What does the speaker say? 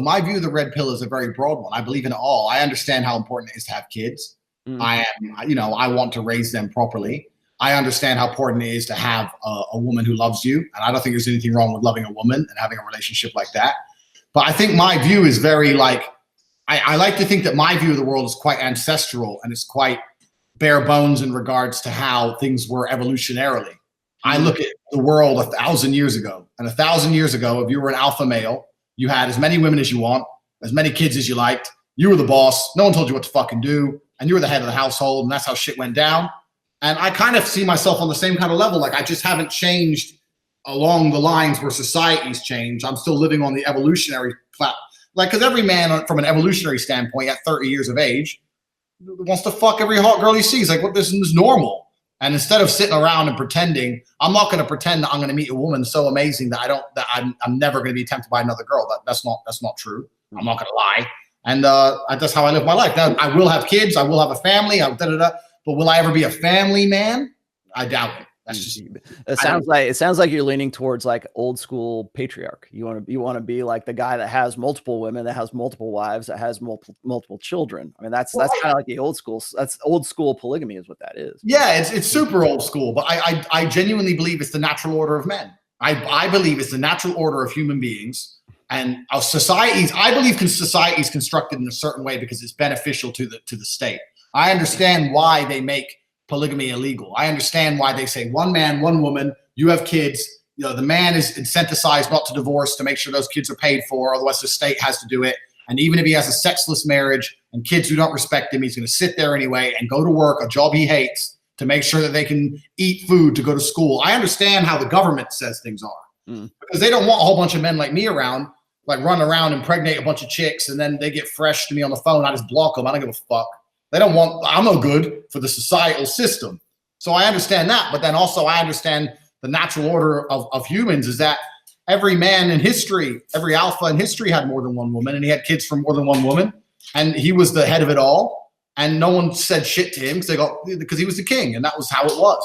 my view of the red pill is a very broad one. I believe in it all. I understand how important it is to have kids. I want to raise them properly. I understand how important it is to have a woman who loves you. And I don't think there's anything wrong with loving a woman and having a relationship like that. But I think my view is very I like to think that my view of the world is quite ancestral and it's quite bare bones in regards to how things were evolutionarily. I look at the world 1,000 years ago, and 1,000 years ago, if you were an alpha male, you had as many women as you want, as many kids as you liked. You were the boss. No one told you what to fucking do. And you were the head of the household. And that's how shit went down. And I kind of see myself on the same kind of level. Like I just haven't changed along the lines where society's changed. I'm still living on the evolutionary platform. Like, because every man from an evolutionary standpoint at 30 years of age wants to fuck every hot girl he sees. Like, what, this is normal. And instead of sitting around and pretending, I'm not going to pretend that I'm going to meet a woman so amazing that I'm never going to be tempted by another girl. That's not true. I'm not going to lie. And that's how I live my life. Now, I will have kids. I will have a family. But will I ever be a family man? I doubt it. That's just. It sounds like you're leaning towards like old school patriarch. You want to be like the guy that has multiple women, that has multiple wives, that has multiple children. I mean, that's kind of like the old school. That's old school polygamy is what that is. Yeah, it's super old school. But I genuinely believe it's the natural order of men. I believe it's the natural order of human beings and our societies. I believe society is constructed in a certain way because it's beneficial to the state. I understand why they make polygamy illegal. I understand why they say one man, one woman, you have kids. You know, the man is incentivized not to divorce to make sure those kids are paid for. Otherwise, the state has to do it. And even if he has a sexless marriage and kids who don't respect him, he's going to sit there anyway and go to work, a job he hates, to make sure that they can eat food to go to school. I understand how the government says things are because they don't want a whole bunch of men like me around, like run around, impregnate a bunch of chicks, and then they get fresh to me on the phone. I just block them. I don't give a fuck. They don't want, I'm no good for the societal system. So I understand that. But then also I understand the natural order of humans is that every man in history, every alpha in history had more than one woman, and he had kids from more than one woman. And he was the head of it all. And no one said shit to him because he was the king. And that was how it was.